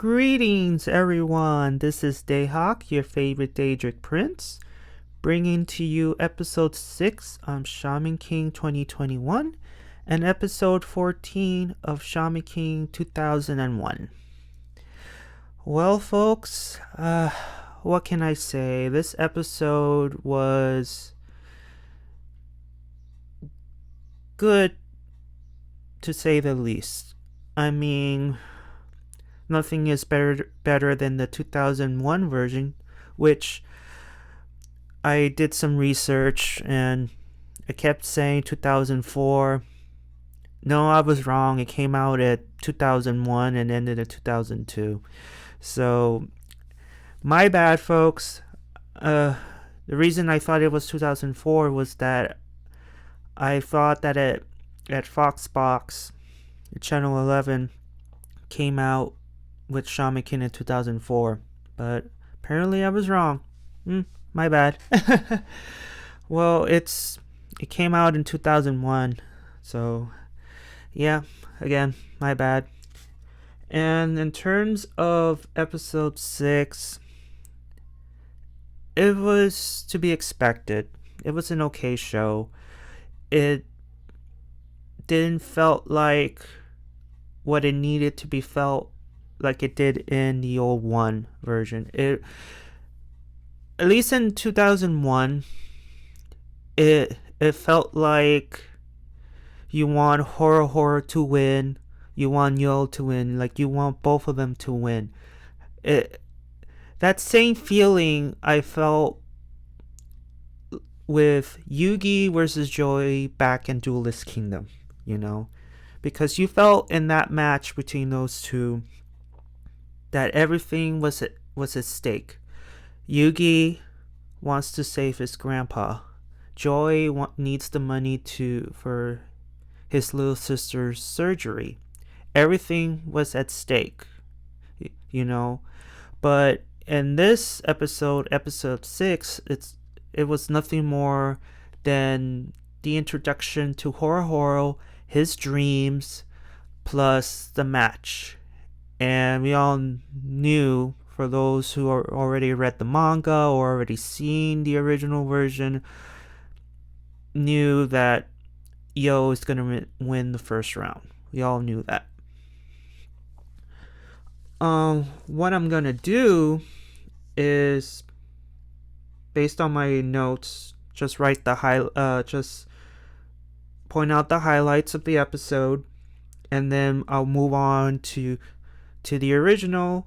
Greetings, everyone. This is Dayhawk, your favorite Daedric Prince, bringing to you episode 6 of Shaman King 2021 and episode 14 of Shaman King 2001. Well, folks, what can I say? This episode was good, to say the least. I mean, nothing is better than the 2001 version, which I did some research and I kept saying 2004. No, I was wrong. It came out at 2001 and ended at 2002. So, my bad, folks. The reason I thought it was 2004 was that I thought that at Foxbox, Channel 11 came out with Shaman King in 2004, but apparently I was wrong. My bad. Well, it came out in 2001, so yeah, again, my bad. And in terms of episode 6, it was to be expected. It was an okay show. It didn't felt like what it needed to be felt like it did in the old 1 version. At least in 2001, it felt like you want Horo Horo to win, you want Yo to win, like you want both of them to win. That same feeling I felt with Yugi versus Joy back in Duelist Kingdom, because you felt in that match between those two that everything was at stake. Yugi wants to save his grandpa. Joy needs the money for his little sister's surgery. Everything was at stake, But in this episode 6, it was nothing more than the introduction to Horohoro, his dreams, plus the match. And we all knew, for those who already read the manga or already seen the original version, knew that Yo is going to win the first round. We all knew that. What I'm going to do is, based on my notes, just point out the highlights of the episode, and then I'll move on to the original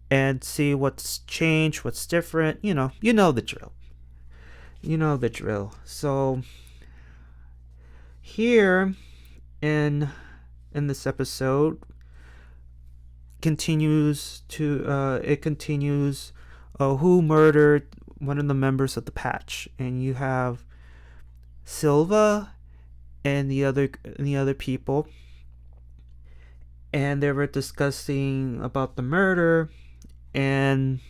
and see what's changed, what's different. You know the drill. So here in this episode continues who murdered one of the members of the patch, and you have Silva and the other people, and they were discussing about the murder, and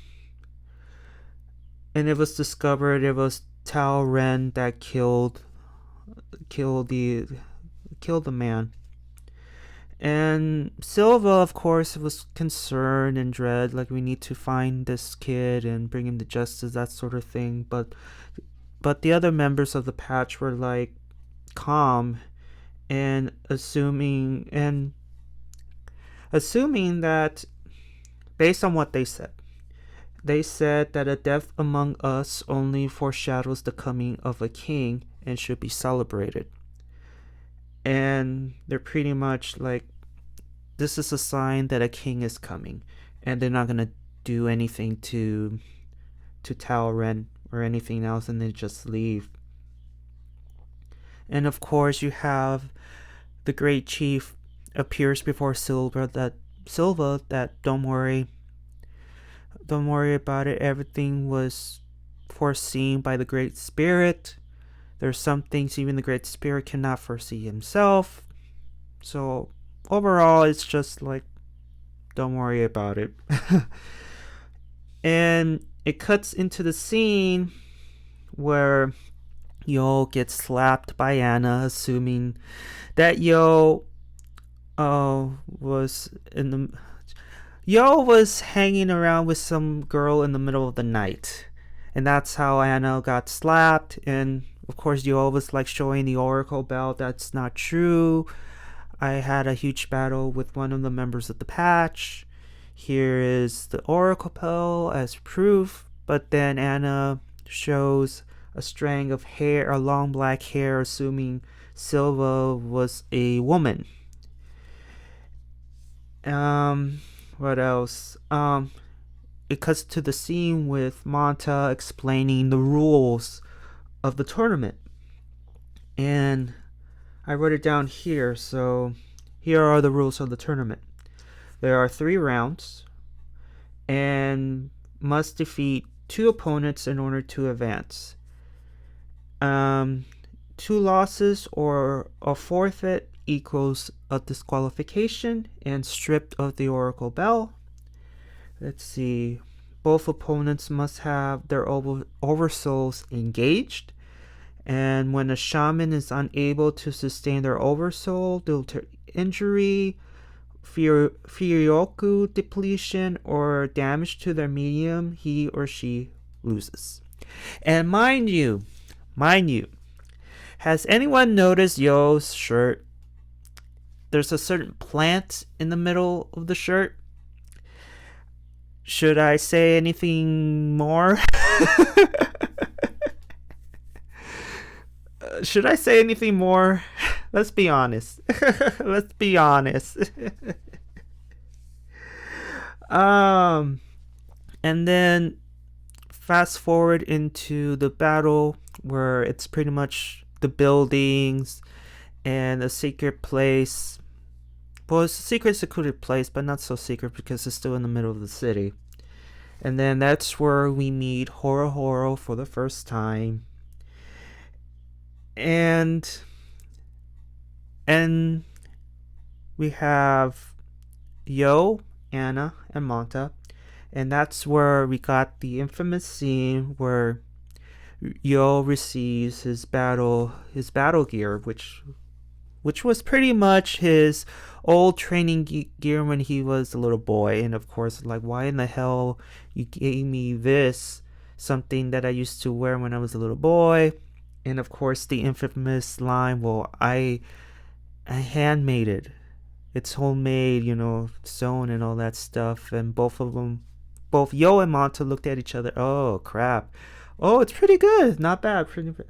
it was discovered it was Tao Ren that killed the man. And Silva, of course, was concerned and dread, like, we need to find this kid and bring him to justice, that sort of thing. But the other members of the patch were like calm and assuming that, based on what they said that a death among us only foreshadows the coming of a king and should be celebrated. And they're pretty much like, this is a sign that a king is coming, and they're not gonna do anything to Tao Ren or anything else, and they just leave. And of course, you have the great chief appears before Silva that don't worry about it. Everything was foreseen by the Great Spirit. There's some things even the Great Spirit cannot foresee himself. So overall, it's just like, don't worry about it. And it cuts into the scene where Yo gets slapped by Anna, assuming that Yo was in the Yo was hanging around with some girl in the middle of the night. And that's how Anna got slapped. And of course, Yo was like showing the Oracle belt. That's not true. I had a huge battle with one of the members of the patch. Here is the Oracle belt as proof. But then Anna shows a strand of hair, a long black hair, assuming Silva was a woman. Um, what else? It cuts to the scene with Manta explaining the rules of the tournament. And I wrote it down here, so here are the rules of the tournament. There are 3 rounds and must defeat 2 opponents in order to advance. 2 losses or a forfeit equals a disqualification and stripped of the Oracle Bell. Let's see. Both opponents must have their oversouls engaged. And when a shaman is unable to sustain their oversoul due to injury, Furyoku depletion, or damage to their medium, he or she loses. And mind you, has anyone noticed Yo's shirt? There's a certain plant in the middle of the shirt. Should I say anything more? Should I say anything more? Let's be honest. Let's be honest. And then fast forward into the battle where it's pretty much the buildings and a secret place. Well, it's a secluded place, but not so secret because it's still in the middle of the city. And then that's where we meet Horohoro for the first time. And we have Yo, Anna, and Manta. And that's where we got the infamous scene where Yo receives his battle gear, which was pretty much his old training gear when he was a little boy. And of course, like, why in the hell you gave me this, something that I used to wear when I was a little boy? And of course, the infamous line, well, I handmade it. It's homemade, sewn and all that stuff. And both Yo and Manta looked at each other. Oh, crap. Oh, it's pretty good. Not bad. Pretty bad.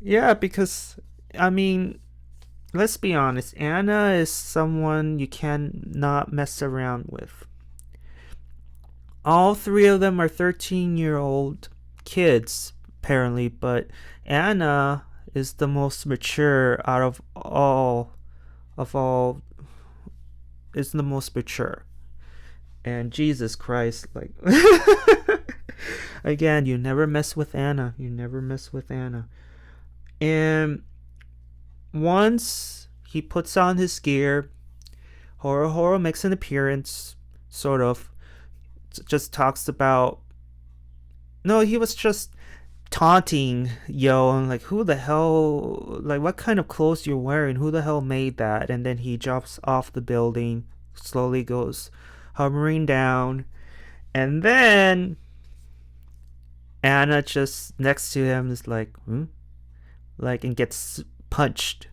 Yeah, because, I mean, let's be honest. Anna is someone you cannot mess around with. All 3 of them are 13-year-old kids, apparently, but Anna is the most mature out of all, is the most mature. And Jesus Christ, like, again, you never mess with Anna. And once he puts on his gear, Horo makes an appearance, sort of. Just talks about, no, he was just taunting Yo and like, who the hell, like, what kind of clothes you're wearing, who the hell made that? And then he jumps off the building, slowly goes hovering down, and then Anna just next to him is like, like, and gets punched.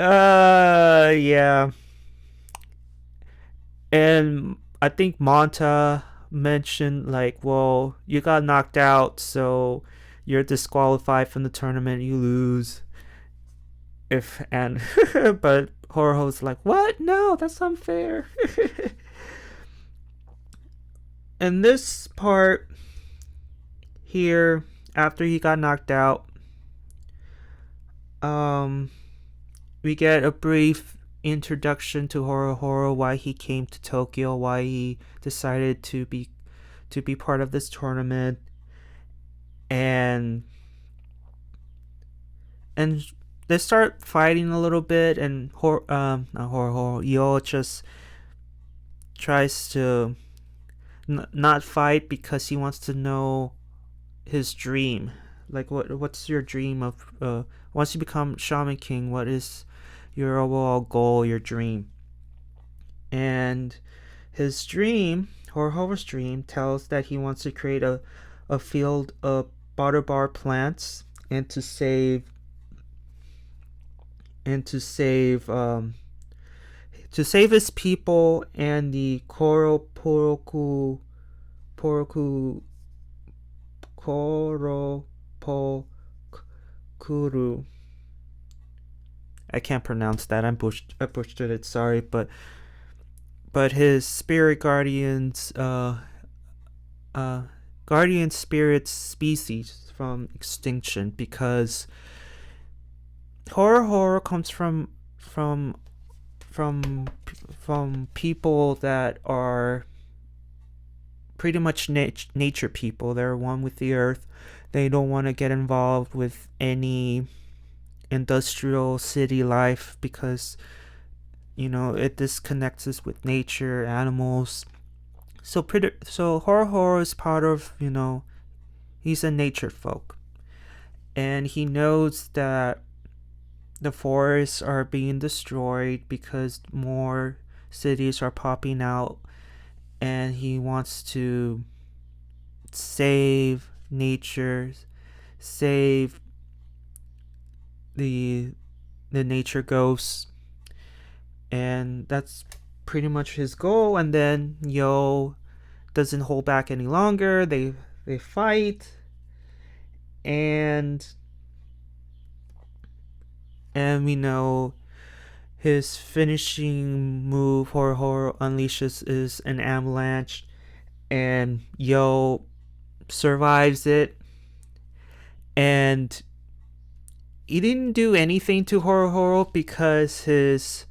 Yeah. And I think Manta mentioned, like, well, you got knocked out, so you're disqualified from the tournament, you lose. But Horo's like, what? No, that's unfair. And this part here, after he got knocked out, we get a brief introduction to Horo, why he came to Tokyo, why he decided to be part of this tournament, and they start fighting a little bit, and Yo just tries to not fight because he wants to know his dream. Like, what's your dream of once you become Shaman King, what is your overall goal, your dream? And his dream, Horohoro's dream, tells that he wants to create a field of bar plants and to save his people and the Poroku Koropokuru. I can't pronounce that. I butchered it. Sorry, but his spirit guardian spirit species from extinction, because Horo comes from people that are pretty much nature people. They're one with the earth. They don't want to get involved with any industrial city life because it disconnects us with nature, animals. So Horo is part of, he's a nature folk, and he knows that the forests are being destroyed because more cities are popping out, and he wants to save nature, save the nature ghosts, and that's pretty much his goal. And then Yo doesn't hold back any longer. They fight, and we know his finishing move, Horo unleashes, is an avalanche, and Yo survives it. And he didn't do anything to Horo because his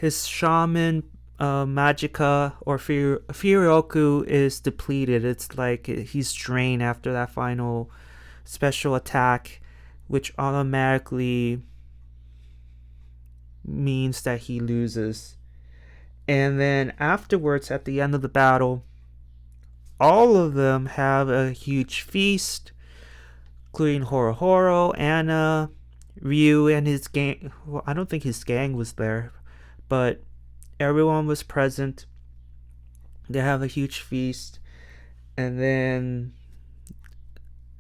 shaman magicka or Furyoku is depleted. It's like he's drained after that final special attack, which automatically means that he loses. And then afterwards, at the end of the battle, all of them have a huge feast, including Horohoro, Anna, Ryu, and his gang. Well, I don't think his gang was there, but everyone was present. They have a huge feast, and then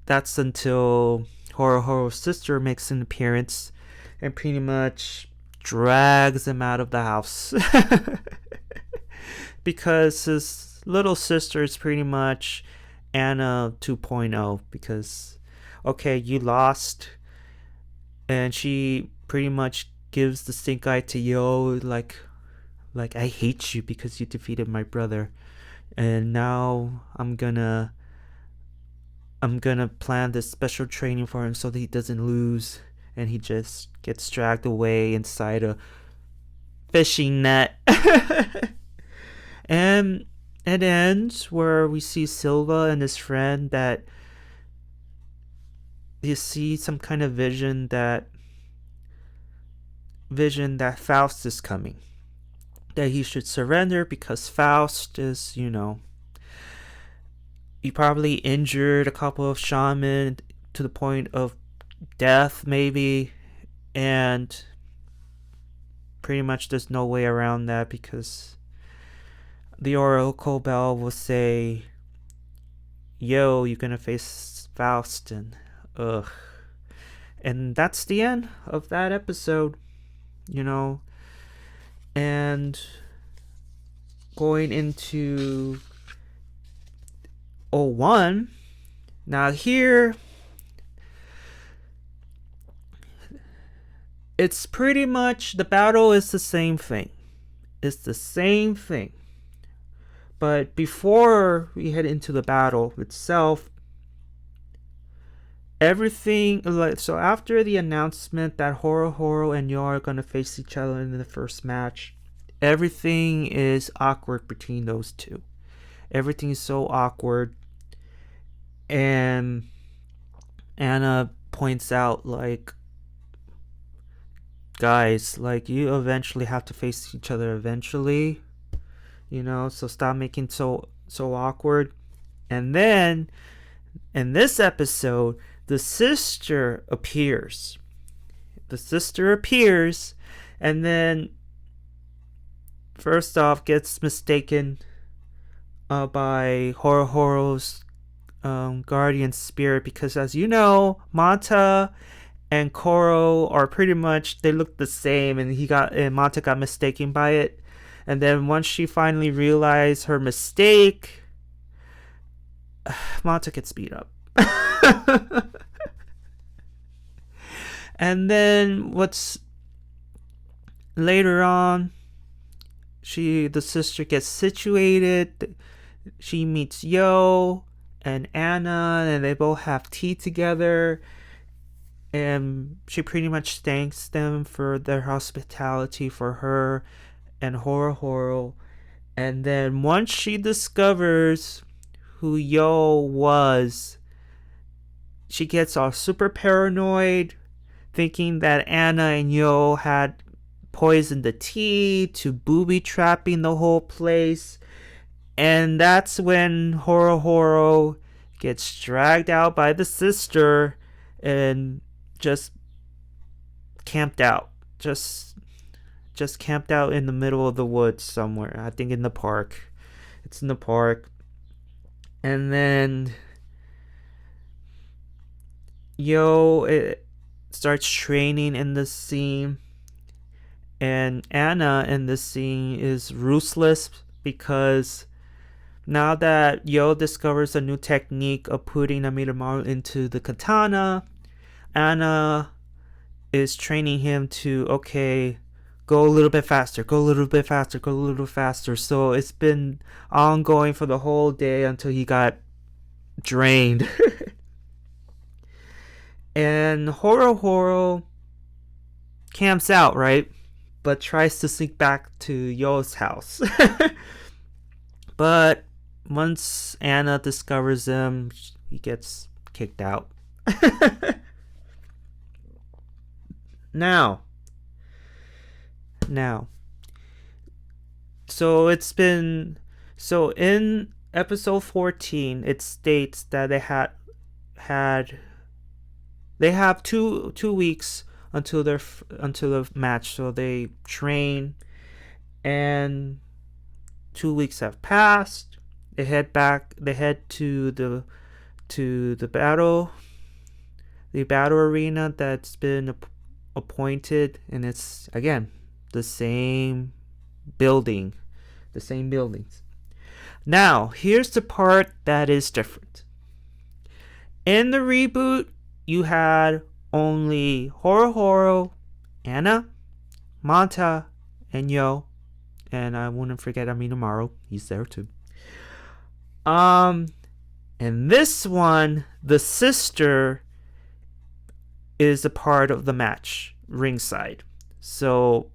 that's until Horohoro's sister makes an appearance and pretty much drags him out of the house. Because his little sister is pretty much Anna 2.0, because okay, you lost, and she pretty much gives the stink eye to Yo, like I hate you because you defeated my brother, and now I'm gonna plan this special training for him so that he doesn't lose, and he just gets dragged away inside a fishing net. And it ends where we see Silva and his friend, that you see some kind of vision that Faust is coming, that he should surrender because Faust is, he probably injured a couple of shaman to the point of death maybe, and pretty much there's no way around that, because the Oracle Bell will say, Yo, you're gonna face Faust, and ugh. And that's the end of that episode, and going into 01. Now here, it's pretty much, the battle is the same thing. It's the same thing. But before we head into the battle itself, everything, so after the announcement that Horo and Yo are gonna face each other in the first match, everything is awkward between those two. Everything is so awkward, and Anna points out, like, guys, like, you eventually have to face each other eventually, so stop making so awkward. And then in this episode, the sister appears, the sister appears, and then first off gets mistaken by Horohoro's guardian spirit, because as you know, Mata and Koro are pretty much, they look the same, and Mata got mistaken by it. And then once she finally realized her mistake, Mata gets beat up. And then what's later on, the sister gets situated. She meets Yo and Anna, and they both have tea together. And she pretty much thanks them for their hospitality for her and Horohoro. And then once she discovers who Yo was, she gets all super paranoid, thinking that Anna and Yo had poisoned the tea to booby trapping the whole place. And that's when Horohoro gets dragged out by the sister and just camped out. Just camped out in the middle of the woods somewhere. I think in the park. It's in the park. And then Yo starts training in this scene. And Anna in this scene is ruthless, because now that Yo discovers a new technique of putting Amidamaru into the katana, Anna is training him to, okay, go a little bit faster, go a little bit faster, go a little faster. So it's been ongoing for the whole day until he got drained. And Horo camps out, right? But tries to sneak back to Yo's house. But once Anna discovers him, he gets kicked out. Now, so in episode 14, it states that they have two weeks until the match. So they train, and 2 weeks have passed. They head to the battle arena that's been appointed, and it's again the same buildings. Now, here's the part that is different. In the reboot, you had only Horohoro, Anna, Manta, and Yo, and I wouldn't forget Amidamaru. He's there too. And this one, the sister is a part of the match ringside. So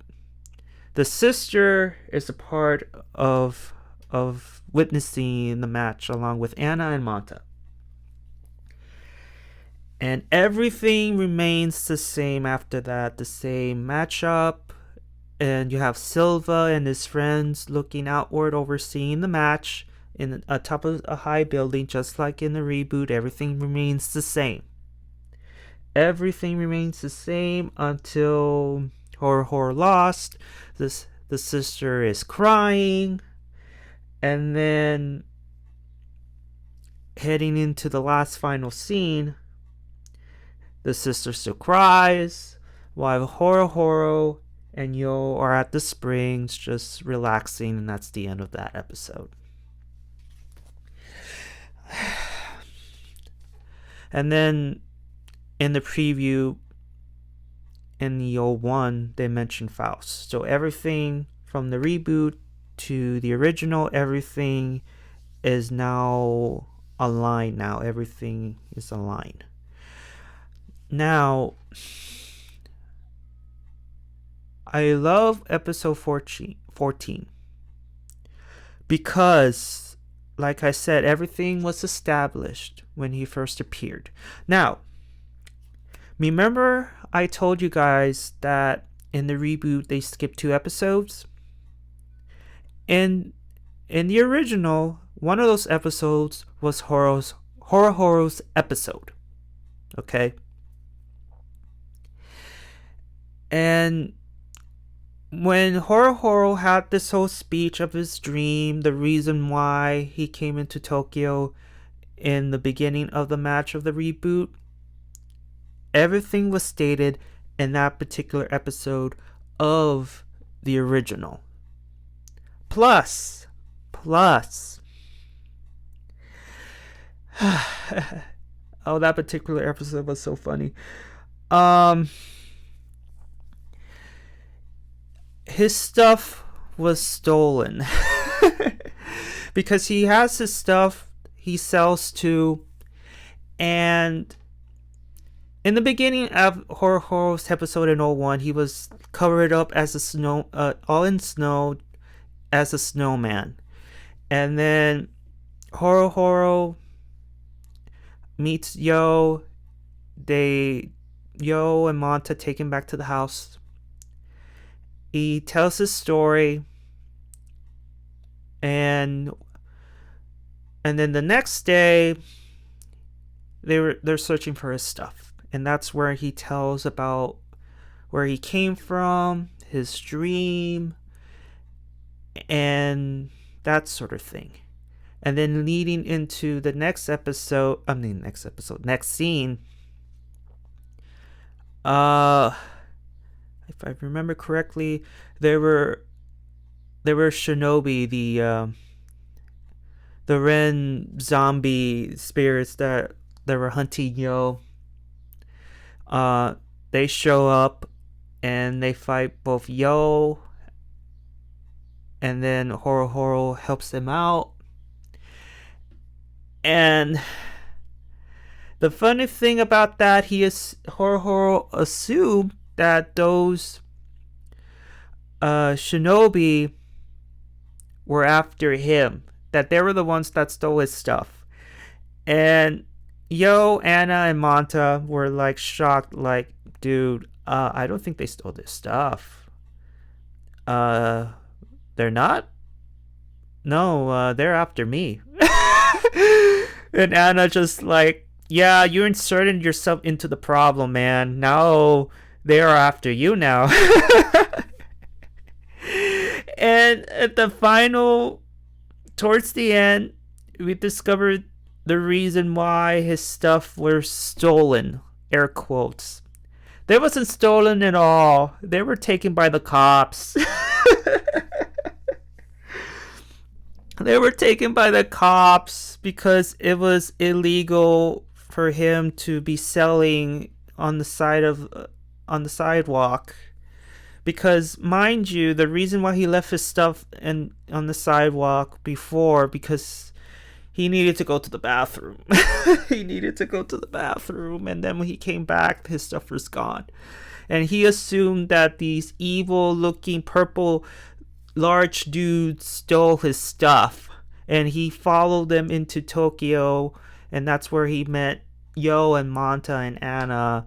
the sister is a part of witnessing the match along with Anna and Manta. And everything remains the same after that, the same matchup. And you have Silva and his friends looking outward, overseeing the match in atop of a high building, just like in the reboot. Everything remains the same. Everything remains the same until Horohoro lost. The sister is crying. And then heading into the last final scene, the sister still cries, while Horohoro and Yo are at the springs just relaxing, and that's the end of that episode. And then in the preview, in the Yo 1, they mentioned Faust. So everything from the reboot to the original, everything is now aligned. Now everything is aligned. Now, I love episode 14 because, like I said, everything was established when he first appeared. Now, remember I told you guys that in the reboot they skipped 2 episodes? In the original, one of those episodes was Horohoro's episode. Okay? And when Horohoro had this whole speech of his dream, the reason why he came into Tokyo in the beginning of the match of the reboot, everything was stated in that particular episode of the original. Plus, oh, that particular episode was so funny. His stuff was stolen. Because he has his stuff he sells to, and in the beginning of Horohoro's episode in 01, he was covered up as a snow, all in snow, as a snowman. And then Horohoro meets Yo. Yo and Manta take him back to the house. He tells his story, and then the next day they're searching for his stuff, and that's where he tells about where he came from, his dream, and that sort of thing. And then leading into the next scene, if I remember correctly, there were shinobi, the Ren zombie spirits that were hunting Yo. They show up and they fight both Yo, and then Horohoro helps them out. And the funny thing about that, Horohoro assumed that those shinobi were after him, that they were the ones that stole his stuff. And Yo, Anna, and Manta were like shocked, like, dude, I don't think they stole this stuff. They're not? No, they're after me. And Anna just like, yeah, you inserted yourself into the problem, man. Now they are after you now. And at the towards the end, we discovered the reason why his stuff were stolen. Air quotes. They wasn't stolen at all. They were taken by the cops. They were taken by the cops because it was illegal for him to be selling on the sidewalk. Because, mind you, the reason why he left his stuff on the sidewalk before, because he needed to go to the bathroom. He needed to go to the bathroom, and then when he came back, his stuff was gone. And he assumed that these evil-looking purple large dudes stole his stuff. And he followed them into Tokyo, and that's where he met Yo and Manta and Anna.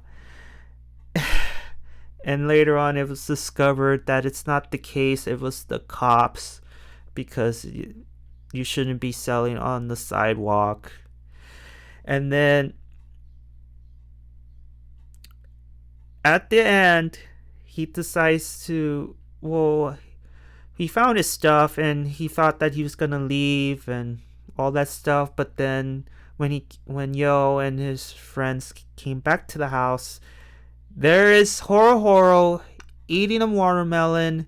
And later on, it was discovered that it's not the case. It was the cops, because you shouldn't be selling on the sidewalk. And then at the end, he decides to, he found his stuff and he thought that he was gonna leave and all that stuff. But then when Yo and his friends came back to the house, there is Horohoro eating a watermelon,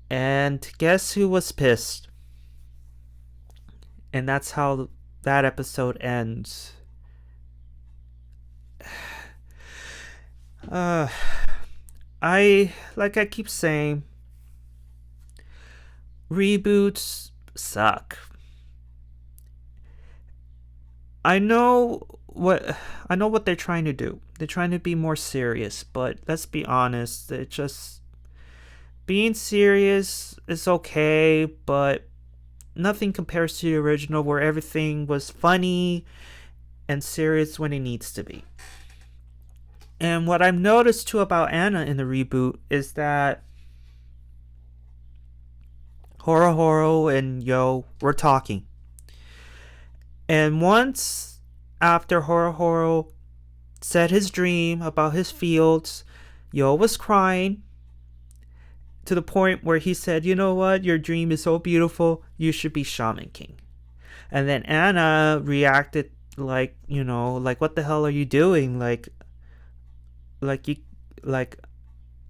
and guess who was pissed? And that's how that episode ends. I keep saying, reboots suck. I know what they're trying to do. They're trying to be more serious, but let's be honest, it just being serious is okay, but nothing compares to the original, where everything was funny and serious when it needs to be. And what I've noticed too about Anna in the reboot is that Horohoro and Yo were talking. And once after Horohoro said his dream about his fields, Yo was crying to the point where he said, "You know what? Your dream is so beautiful. You should be Shaman King." And then Anna reacted like, like, "What the hell are you doing? Like you, like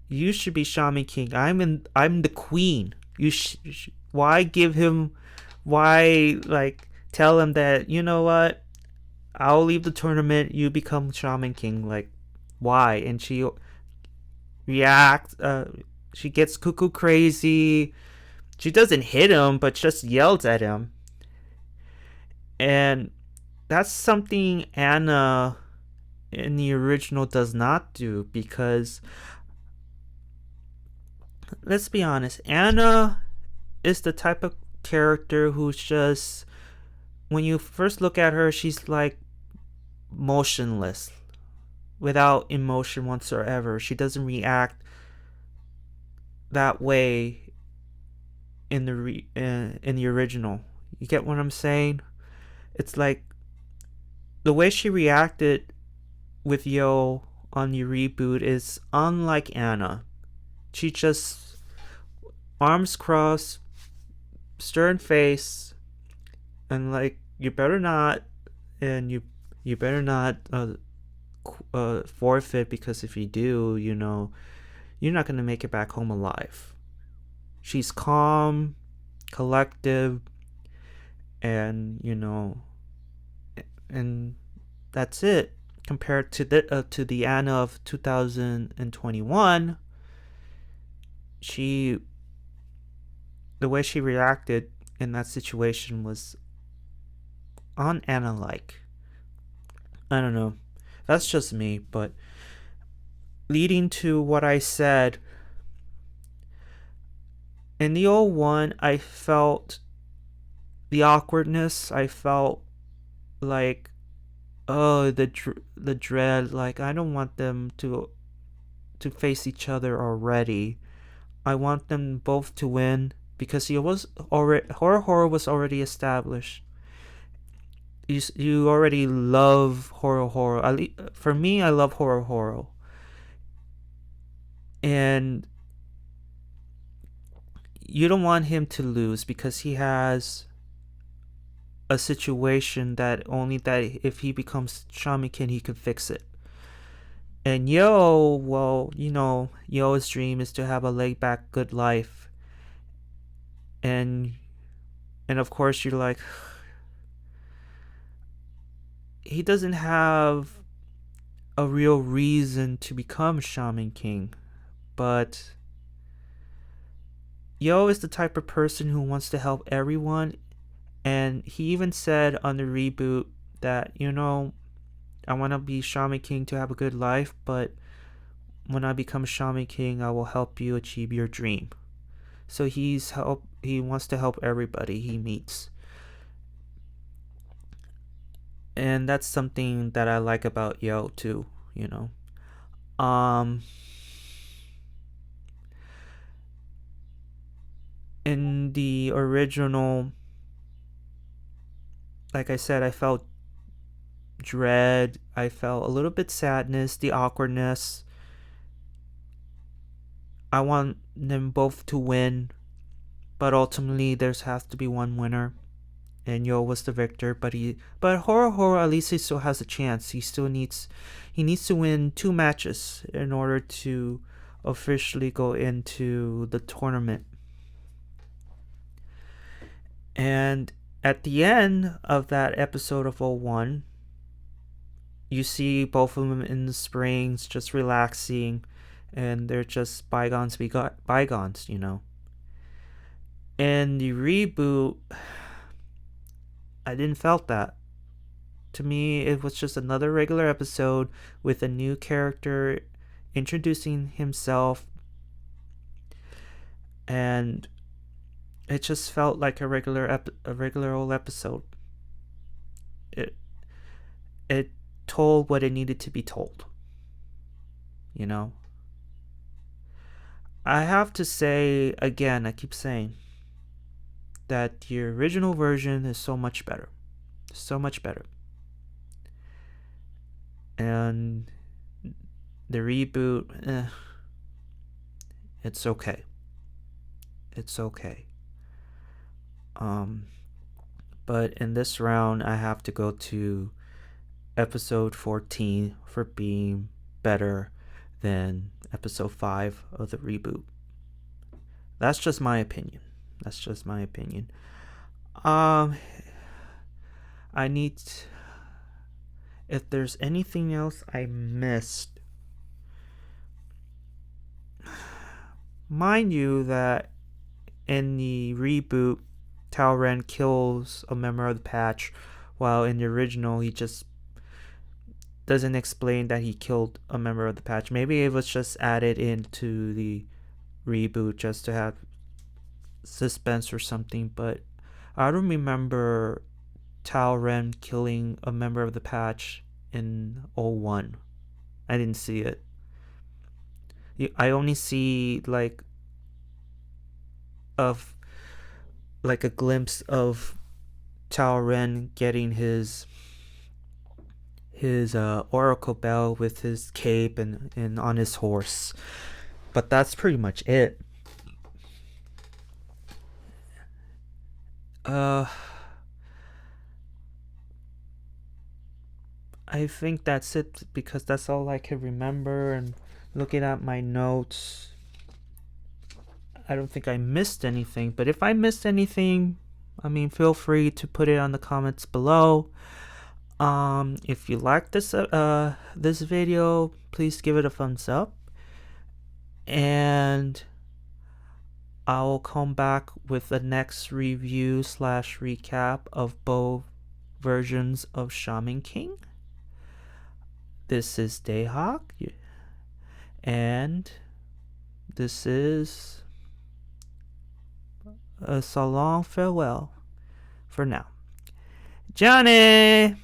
you should be Shaman King. I'm the queen. Why give him? Why like tell him that, you know what? I'll leave the tournament. You become Shaman King. Like, why?" And she reacts. She gets cuckoo crazy. She doesn't hit him, but just yells at him. And that's something Anna in the original does not do, because let's be honest, Anna is the type of character who's just, when you first look at her, she's like motionless, without emotion whatsoever. She doesn't react that way in the original. You get what I'm saying? It's like the way she reacted with Yo on the reboot is unlike Anna. She just arms crossed, stern face, and like, you better not, and you better not forfeit, because if you do, you're not gonna make it back home alive. She's calm, collective, and and that's it. Compared to the Anna of 2021, she the way she reacted in that situation was on Anna like. I don't know. That's just me, but leading to what I said, in the old one, I felt the awkwardness. I felt like, oh, the dread. Like, I don't want them to face each other already. I want them both to win, because Horo Horo was already established. You already love Horo Horo. For me, I love Horo Horo, and you don't want him to lose, because he has a situation that if he becomes Shaman King, he can fix it. And Yo, well, Yo's dream is to have a laid back good life. And of course you're like, he doesn't have a real reason to become Shaman King. But Yo is the type of person who wants to help everyone, and he even said on the reboot that, I want to be Shaman King to have a good life, but when I become Shaman King, I will help you achieve your dream. So he wants to help everybody he meets. And that's something that I like about Yo too, in the original, like I said, I felt dread, I felt a little bit sadness, the awkwardness. I want them both to win, but ultimately there has to be one winner, and Yo was the victor. But Horo Horo, at least he still has a chance. He needs to win 2 matches in order to officially go into the tournament. And at the end of that episode of 01, you see both of them in the springs, just relaxing, and they're just bygones be bygones, In the reboot, I didn't felt that. To me, it was just another regular episode with a new character introducing himself, and it just felt like a regular old episode. It told what it needed to be told. I have to say again, I keep saying that the original version is so much better. So much better. And the reboot, it's okay. It's okay. But in this round, I have to go to episode 14 for being better than episode 5 of the reboot. That's just my opinion. I need if there's anything else I missed, mind you that in the reboot, Talren kills a member of the patch, while in the original he just doesn't explain that he killed a member of the patch. Maybe it was just added into the reboot just to have suspense or something, but I don't remember Talren killing a member of the patch in 01. I didn't see it. I only see like a glimpse of Talren getting his oracle bell with his cape and on his horse, but that's pretty much it. I think that's it because that's all I can remember, and looking at my notes, I don't think I missed anything, but if I missed anything, I mean, feel free to put it on the comments below. If you like this video, please give it a thumbs up, and I'll come back with the next review / recap of both versions of Shaman King. This is Dayhawk, and this is a so long farewell for now. Johnny!